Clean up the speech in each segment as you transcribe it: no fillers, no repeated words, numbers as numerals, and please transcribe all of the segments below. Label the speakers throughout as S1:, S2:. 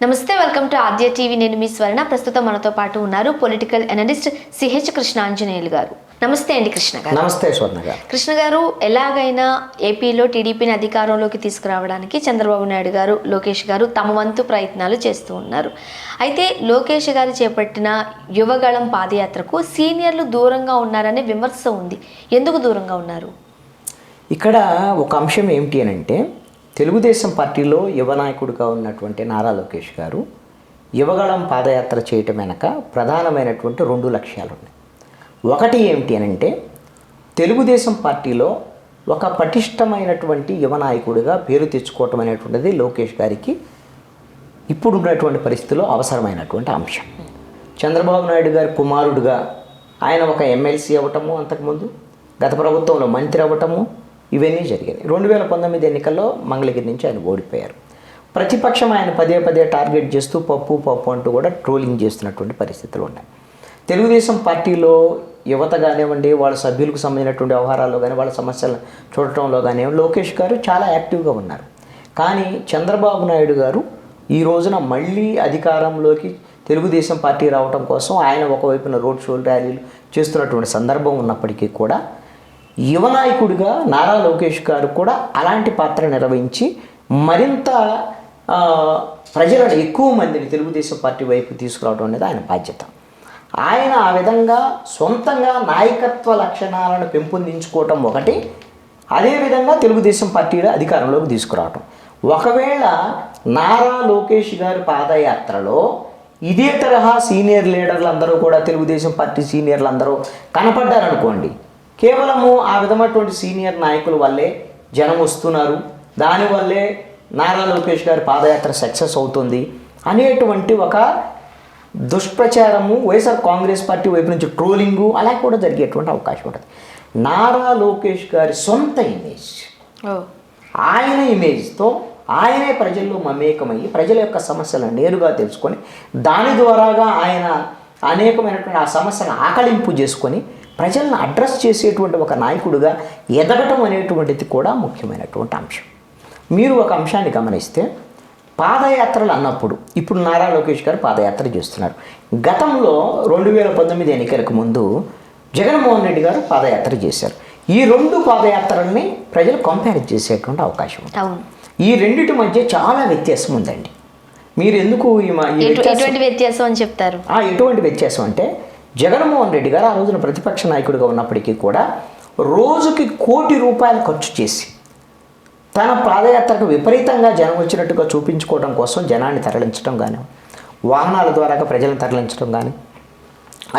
S1: నమస్తే, welcome to Aadya TV. నేను మీ స్వర్ణ. ప్రస్తుతం మనతో పాటు ఉన్నారు పొలిటికల్ అనలిస్ట్ సిహెచ్ కృష్ణాంజనేయులు గారు. నమస్తే అండి కృష్ణ గారు.
S2: నమస్తే స్వర్ణ గారు.
S1: కృష్ణ గారు, ఎలాగైనా ఏపీలో టీడీపీని అధికారంలోకి తీసుకురావడానికి చంద్రబాబు నాయుడు గారు, లోకేష్ గారు తమ వంతు ప్రయత్నాలు చేస్తూ ఉన్నారు. అయితే లోకేష్ గారు చేపట్టిన యువగళం పాదయాత్రకు సీనియర్లు దూరంగా ఉన్నారనే విమర్శ ఉంది. ఎందుకు దూరంగా ఉన్నారు?
S2: ఇక్కడ ఒక అంశం ఏమిటి అని అంటే, తెలుగుదేశం పార్టీలో యువ నాయకుడిగా ఉన్నటువంటి నారా లోకేష్ గారు యువగళం పాదయాత్ర చేయటం వెనక ప్రధానమైనటువంటి 2 లక్ష్యాలు ఉన్నాయి. ఒకటి ఏమిటి అని అంటే, తెలుగుదేశం పార్టీలో ఒక పటిష్టమైనటువంటి యువ నాయకుడిగా పేరు తెచ్చుకోవటం అనేటువంటిది లోకేష్ గారికి ఇప్పుడున్నటువంటి పరిస్థితుల్లో అవసరమైనటువంటి అంశం. చంద్రబాబు నాయుడు గారి కుమారుడుగా ఆయన ఒక ఎమ్మెల్సీ అవ్వటము, అంతకుముందు గత ప్రభుత్వంలో మంత్రి అవ్వటము, ఇవన్నీ జరిగాయి. 2019 ఎన్నికల్లో మంగళగిరి నుంచి ఆయన ఓడిపోయారు. ప్రతిపక్షం ఆయన పదే టార్గెట్ చేస్తూ పప్పు అంటూ కూడా ట్రోలింగ్ చేస్తున్నటువంటి పరిస్థితులు ఉన్నాయి. తెలుగుదేశం పార్టీలో యువత కానివ్వండి, వాళ్ళ సభ్యులకు సంబంధించినటువంటి వ్యవహారాల్లో కానీ, వాళ్ళ సమస్యలు చూడటంలో కానివ్వండి, లోకేష్ గారు చాలా యాక్టివ్గా ఉన్నారు. కానీ చంద్రబాబు నాయుడు గారు ఈ రోజున మళ్ళీ అధికారంలోకి తెలుగుదేశం పార్టీ రావడం కోసం ఆయన ఒకవైపున రోడ్ షోలు, ర్యాలీలు చేస్తున్నటువంటి సందర్భం ఉన్నప్పటికీ కూడా యువ నాయకుడిగా నారా లోకేష్ గారు కూడా అలాంటి పాత్ర నిర్వహించి మరింత ప్రజలను, ఎక్కువ మందిని తెలుగుదేశం పార్టీ వైపు తీసుకురావడం అనేది ఆయన బాధ్యత. ఆయన ఆ విధంగా సొంతంగా నాయకత్వ లక్షణాలను పెంపొందించుకోవటం ఒకటి, అదేవిధంగా తెలుగుదేశం పార్టీలో అధికారంలోకి తీసుకురావటం. ఒకవేళ నారా లోకేష్ గారి పాదయాత్రలో ఇదే తరహా సీనియర్ లీడర్లు అందరూ కూడా, తెలుగుదేశం పార్టీ సీనియర్లు అందరూ కనపడ్డారనుకోండి, కేవలము ఆ విధమైనటువంటి సీనియర్ నాయకుల వల్లే జనం వస్తున్నారు, దానివల్లే నారా లోకేష్ గారి పాదయాత్ర సక్సెస్ అవుతుంది అనేటువంటి ఒక దుష్ప్రచారము, వైఎస్ఆర్ కాంగ్రెస్ పార్టీ వైపు నుంచి ట్రోలింగు అలా కూడా జరిగేటువంటి అవకాశం ఉంటుంది. నారా లోకేష్ గారి సొంత ఇమేజ్, ఆయన ఇమేజ్తో ఆయనే ప్రజల్లో మమేకమయ్యి ప్రజల యొక్క సమస్యలను నేరుగా తెలుసుకొని దాని ద్వారాగా ఆయన అనేకమైనటువంటి ఆ సమస్యను ఆకలింపు చేసుకొని ప్రజలను అడ్రస్ చేసేటువంటి ఒక నాయకుడిగా ఎదగటం అనేటువంటిది కూడా ముఖ్యమైనటువంటి అంశం. మీరు ఒక అంశాన్ని గమనిస్తే, పాదయాత్రలు అన్నప్పుడు ఇప్పుడు నారా లోకేష్ గారు పాదయాత్ర చేస్తున్నారు. గతంలో 2019 ఎన్నికలకు ముందు జగన్మోహన్ రెడ్డి గారు పాదయాత్ర చేశారు. ఈ 2 పాదయాత్రల్ని ప్రజలు కంపేర్ చేసేటువంటి అవకాశం ఉంది. ఈ రెండిటి మధ్య చాలా వ్యత్యాసం ఉందండి. మీరు ఎందుకు
S1: ఎటువంటి వ్యత్యాసం అని చెప్తారు?
S2: ఎటువంటి వ్యత్యాసం అంటే, జగన్మోహన్ రెడ్డి గారు ఆ రోజున ప్రతిపక్ష నాయకుడిగా ఉన్నప్పటికీ కూడా రోజుకి ₹1 కోటి ఖర్చు చేసి తన పాదయాత్రకు విపరీతంగా జనం వచ్చినట్టుగా చూపించుకోవడం కోసం జనాన్ని తరలించడం కానీ, వాహనాల ద్వారా ప్రజలను తరలించడం కానీ,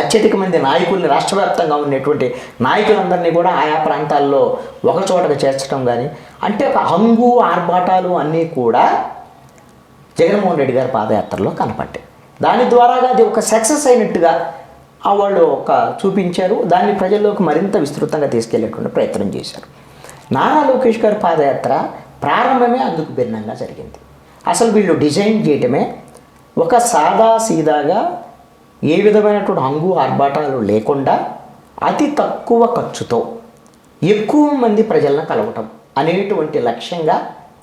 S2: అత్యధిక మంది నాయకుల్ని, రాష్ట్ర వ్యాప్తంగా ఉన్నటువంటి నాయకులందరినీ కూడా ఆయా ప్రాంతాల్లో ఒక చోటగా చేర్చడం కానీ, అంటే ఒక హంగు ఆర్భాటాలు అన్నీ కూడా జగన్మోహన్ రెడ్డి గారి పాదయాత్రలో కనపడ్డాయి. దాని ద్వారాగా అది ఒక సక్సెస్ అయినట్టుగా వాళ్ళు ఒక చూపించారు. దాన్ని ప్రజల్లోకి మరింత విస్తృతంగా తీసుకెళ్లేటువంటి ప్రయత్నం చేశారు. నారా లోకేష్ గారి పాదయాత్ర ప్రారంభమే అందుకు భిన్నంగా జరిగింది. అసలు వీళ్ళు డిజైన్ చేయటమే ఒక సాదా సీదాగా, ఏ విధమైనటువంటి హంగు ఆర్భాటాలు లేకుండా అతి తక్కువ ఖర్చుతో ఎక్కువ మంది ప్రజలను కలవటం అనేటువంటి లక్ష్యంగా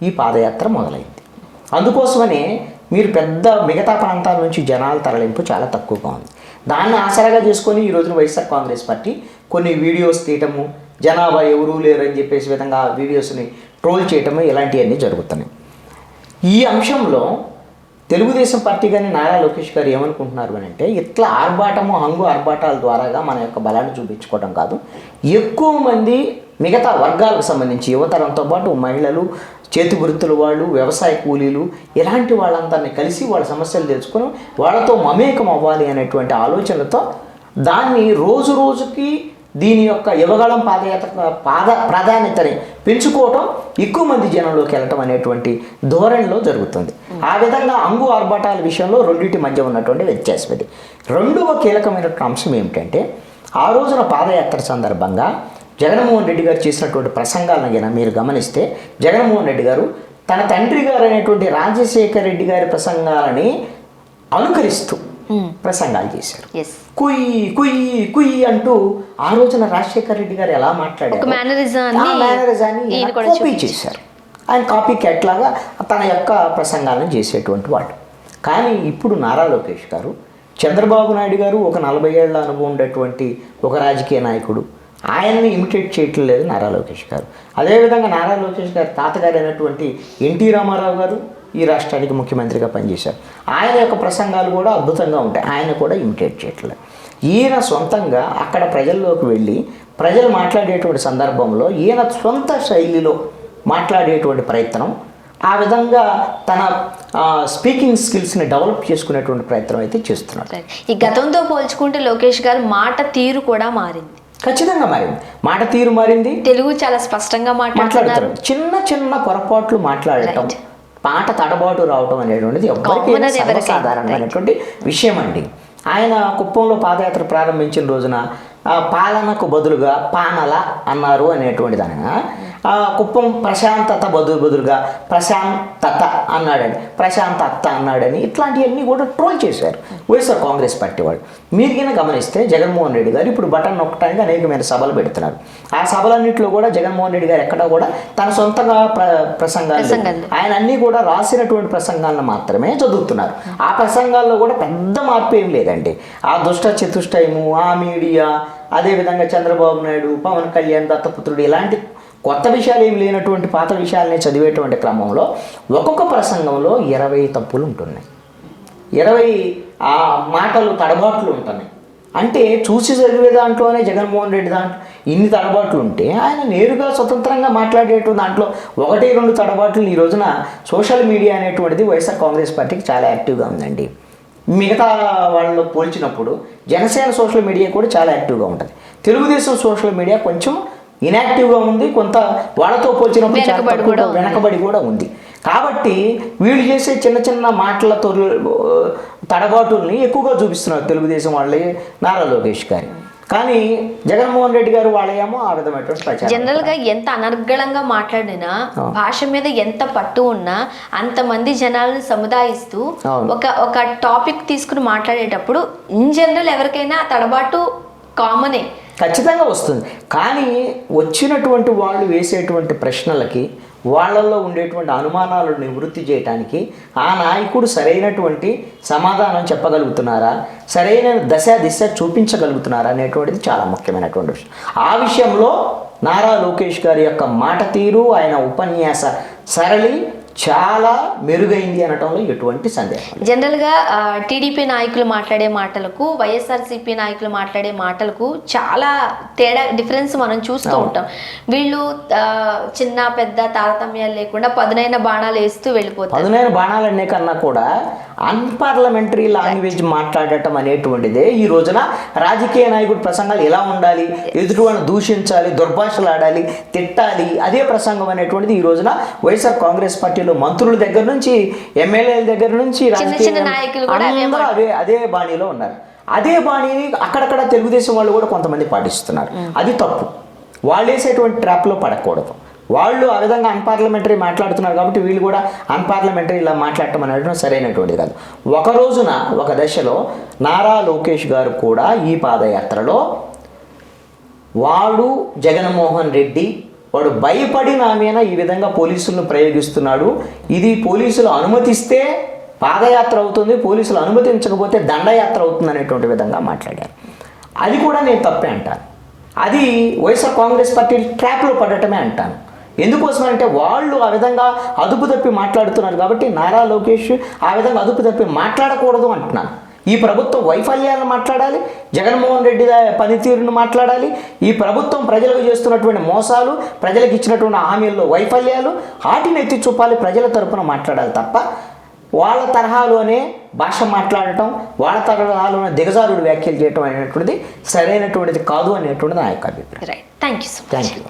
S2: ఈ పాదయాత్ర మొదలైంది. అందుకోసమనే మీరు పెద్ద మిగతా ప్రాంతాల నుంచి జనాల తరలింపు చాలా తక్కువగా ఉంది. దాన్ని ఆసరాగా చేసుకొని ఈ రోజున వైఎస్ఆర్ కాంగ్రెస్ పార్టీ కొన్ని వీడియోస్ తీయటము, జనాభా ఎవరూ లేరని చెప్పేసి విధంగా ఆ వీడియోస్ని ట్రోల్ చేయటము, ఇలాంటివన్నీ జరుగుతున్నాయి. ఈ అంశంలో తెలుగుదేశం పార్టీ కానీ నారా లోకేష్ గారు ఏమనుకుంటున్నారు అని అంటే, ఇట్లా ఆర్భాటము, హంగు ఆర్భాటాల ద్వారాగా మన యొక్క బలాన్ని చూపించుకోవడం కాదు, ఎక్కువ మంది మిగతా వర్గాలకు సంబంధించి యువతరంతో పాటు మహిళలు, చేతి వృత్తుల వాళ్ళు, వ్యవసాయ కూలీలు, ఇలాంటి వాళ్ళందరినీ కలిసి వాళ్ళ సమస్యలు తెలుసుకొని వాళ్ళతో మమేకం అవ్వాలి అనేటువంటి ఆలోచనలతో దాన్ని రోజు రోజుకి దీని యొక్క యువగళం పాదయాత్ర ప్రాధాన్యతని పెంచుకోవటం, ఎక్కువ మంది జనంలోకి వెళ్ళటం అనేటువంటి ధోరణిలో జరుగుతుంది. ఆ విధంగా అంగు ఆర్భాటాల విషయంలో రెండింటి మధ్య ఉన్నటువంటి వ్యత్యాసం ఇది. రెండవ కీలకమైన అంశం ఏమిటంటే, ఆ రోజున పాదయాత్ర సందర్భంగా జగన్మోహన్ రెడ్డి గారు చేసినటువంటి ప్రసంగాలను కనుక మీరు గమనిస్తే, జగన్మోహన్ రెడ్డి గారు తన తండ్రి గారు అనేటువంటి రాజశేఖర రెడ్డి గారి ప్రసంగాలని అనుకరిస్తూ ప్రసంగాలు చేశారు. కుయ్యి కుయ్యి కుయ్యి అంటూ ఆ రోజున రాజశేఖర రెడ్డి గారు ఎలా మాట్లాడారు, మేనరిజాన్ని కాపీ చేశారు. ఆయన కాపీ క్యాట్ లాగా తన యొక్క ప్రసంగాలను చేసేటువంటి వాళ్ళు. కానీ ఇప్పుడు నారా లోకేష్ గారు, చంద్రబాబు నాయుడు గారు ఒక 40 ఏళ్ల అనుభవం ఉండేటువంటి ఒక రాజకీయ నాయకుడు, ఆయన్ని ఇమిటేట్ చేయటం లేదు నారా లోకేష్ గారు. అదేవిధంగా నారా లోకేష్ గారు తాతగారు అయినటువంటి ఎన్టీ రామారావు గారు ఈ రాష్ట్రానికి ముఖ్యమంత్రిగా పనిచేశారు. ఆయన యొక్క ప్రసంగాలు కూడా అద్భుతంగా ఉంటాయి, ఆయన కూడా ఇమిటేట్ చేయట్లేదు. ఈయన సొంతంగా అక్కడ ప్రజల్లోకి వెళ్ళి ప్రజలు మాట్లాడేటువంటి సందర్భంలో ఈయన సొంత శైలిలో మాట్లాడేటువంటి ప్రయత్నం, ఆ విధంగా తన స్పీకింగ్ స్కిల్స్ని డెవలప్ చేసుకునేటువంటి ప్రయత్నం అయితే చేస్తున్నాడు.
S1: ఈ గతంతో పోల్చుకుంటే లోకేష్ గారు మాట తీరు కూడా మారింది.
S2: ఖచ్చితంగా మారింది, మాట తీరు మారింది,
S1: తెలుగు చాలా స్పష్టంగా మాట్లాడుతారు.
S2: చిన్న చిన్న పొరపాట్లు మాట్లాడటం, మాట తడబాటు రావటం అనేటువంటిది ఎవరికైనా సర్వసాధారణమైనటువంటి విషయం అండి. ఆయన కుప్పంలో పాదయాత్ర ప్రారంభించిన రోజున పాలనకు బదులుగా పానల అన్నారు అనేటువంటి దానిగా, కుప్పం ప్రశాంతత బదులుగా ప్రశాంతత అన్నాడని, ప్రశాంతత అన్నాడని, ఇట్లాంటివన్నీ కూడా ట్రోల్ చేశారు వైఎస్ఆర్ కాంగ్రెస్ పార్టీ వాళ్ళు. మీరు కింద గమనిస్తే జగన్మోహన్ రెడ్డి గారు ఇప్పుడు బటన్ నొక్కడానికి అనేకమైన సభలు పెడుతున్నారు. ఆ సభలన్నింటిలో కూడా జగన్మోహన్ రెడ్డి గారు ఎక్కడా కూడా తన సొంతంగా ప్రసంగాలు, ఆయన అన్నీ కూడా రాసినటువంటి ప్రసంగాలను మాత్రమే చదువుతున్నారు. ఆ ప్రసంగాల్లో కూడా పెద్ద మార్పు ఏం లేదండి. ఆ దుష్ట చతుష్టయము, ఆ మీడియా, అదేవిధంగా చంద్రబాబు నాయుడు, పవన్ కళ్యాణ్, దత్తపుత్రుడు, ఇలాంటి కొత్త విషయాలు ఏం లేనటువంటి పాత విషయాలని చదివేటువంటి క్రమంలో ఒక్కొక్క ప్రసంగంలో 20 తప్పులు ఉంటున్నాయి, 20 మాటలు తడబాట్లు ఉంటున్నాయి. అంటే చూసి చదివే దాంట్లోనే జగన్మోహన్ రెడ్డి దాంట్లో ఇన్ని తడబాట్లు ఉంటే, ఆయన నేరుగా స్వతంత్రంగా మాట్లాడేటువంటి దాంట్లో 1-2 తడబాట్లు ఈ రోజున సోషల్ మీడియా అనేటువంటిది వైఎస్ఆర్ కాంగ్రెస్ పార్టీకి చాలా యాక్టివ్గా ఉందండి. మిగతా వాళ్ళు పోల్చినప్పుడు జనసేన సోషల్ మీడియా కూడా చాలా యాక్టివ్గా ఉంటుంది. తెలుగుదేశం సోషల్ మీడియా కొంచెం ఇన్యాక్టివ్గా ఉంది, కొంత వాళ్ళతో పోల్చినప్పుడు వెనకబడి కూడా ఉంది. కాబట్టి వీళ్ళు చేసే చిన్న చిన్న మాటలతో తడబాటుల్ని ఎక్కువగా చూపిస్తున్నారు తెలుగుదేశం వాళ్ళే, నారా లోకేష్ గారి. కానీ జగన్మోహన్ రెడ్డి గారు వాళ్ళేమో ఆ విధమైనటువంటి ప్రచారం.
S1: జనరల్గా ఎంత అనర్గళంగా మాట్లాడినా, భాష మీద ఎంత పట్టు ఉన్నా, అంతమంది జనాలను సముదాయిస్తూ ఒక టాపిక్ తీసుకుని మాట్లాడేటప్పుడు ఇన్ జనరల్ ఎవరికైనా ఆ తడబాటు కామనే,
S2: ఖచ్చితంగా వస్తుంది. కానీ వచ్చినటువంటి వాళ్ళు వేసేటువంటి ప్రశ్నలకి, వాళ్ళల్లో ఉండేటువంటి అనుమానాలను నివృత్తి చేయడానికి ఆ నాయకుడు సరైనటువంటి సమాధానం చెప్పగలుగుతున్నారా, సరైన దిశ చూపించగలుగుతున్నారా అనేటువంటిది చాలా ముఖ్యమైనటువంటి విషయం. ఆ విషయంలో నారా లోకేష్ గారి యొక్క మాట తీరు, ఆయన ఉపన్యాస సరళి చాలా మెరుగైంది అనటంలో ఎటువంటి సందేహం.
S1: జనరల్గా టీడీపీ నాయకులు మాట్లాడే మాటలకు, వైఎస్ఆర్సీపీ నాయకులు మాట్లాడే మాటలకు చాలా తేడా, డిఫరెన్స్ మనం చూస్తూ ఉంటాం. వీళ్ళు చిన్న పెద్ద తారతమ్యాలు లేకుండా పదునైన బాణాలు వేస్తూ వెళ్ళిపోతారు.
S2: పదునైన బాణాలు అనే కన్నా కూడా అన్పార్లమెంటరీ లాంగ్వేజ్ మాట్లాడటం అనేటువంటిదే ఈ రోజున రాజకీయ నాయకుడి ప్రసంగాలు ఎలా ఉండాలి, ఎదుటివాడిని దూషించాలి, దుర్భాషలాడాలి, తిట్టాలి, అదే ప్రసంగం అనేటువంటిది ఈ రోజున వైఎస్ఆర్ కాంగ్రెస్ పార్టీలో మంత్రుల దగ్గర నుంచి, ఎమ్మెల్యేల దగ్గర నుంచి అదే బాణీలో ఉన్నారు. అదే బాణీని అక్కడక్కడ తెలుగుదేశం వాళ్ళు కూడా కొంతమంది పాటిస్తున్నారు. అది తప్పు. వాళ్ళు వేసేటువంటి ట్రాప్లో పడకూడదు. వాళ్ళు ఆ విధంగా అన్పార్లమెంటరీ మాట్లాడుతున్నారు కాబట్టి వీళ్ళు కూడా అన్పార్లమెంటరీ ఇలా మాట్లాడటం అనేది సరైనటువంటిది కాదు. ఒక రోజున ఒక దశలో నారా లోకేష్ గారు కూడా ఈ పాదయాత్రలో వాడు జగన్మోహన్ రెడ్డి, వాడు భయపడి నా మీద ఈ విధంగా పోలీసులను ప్రయోగిస్తున్నాడు, ఇది పోలీసులు అనుమతిస్తే పాదయాత్ర అవుతుంది, పోలీసులు అనుమతించకపోతే దండయాత్ర అవుతుంది అనేటువంటి విధంగా మాట్లాడారు. అది కూడా నేను తప్పే అంటాను. అది వైఎస్ఆర్ కాంగ్రెస్ పార్టీ ట్రాప్లో పడటమే అంటాను. ఎందుకోసమంటే వాళ్ళు ఆ విధంగా అదుపు తప్పి మాట్లాడుతున్నారు కాబట్టి నారా లోకేష్ ఆ విధంగా అదుపు తప్పి మాట్లాడకూడదు అంటున్నాను. ఈ ప్రభుత్వం వైఫల్యాలను మాట్లాడాలి, జగన్మోహన్ రెడ్డి పనితీరును మాట్లాడాలి, ఈ ప్రభుత్వం ప్రజలకు చేస్తున్నటువంటి మోసాలు, ప్రజలకు ఇచ్చినటువంటి హామీల్లో వైఫల్యాలు, వాటిని ఎత్తి చూపాలి, ప్రజల తరపున మాట్లాడాలి తప్ప వాళ్ళ తరహాలోనే భాష మాట్లాడటం, వాళ్ళ తరహాలోనే దిగజారుడు వ్యాఖ్యలు చేయటం అనేటువంటిది సరైనటువంటిది కాదు అనేటువంటిది నా యొక్క అభిప్రాయం.
S1: Thank you.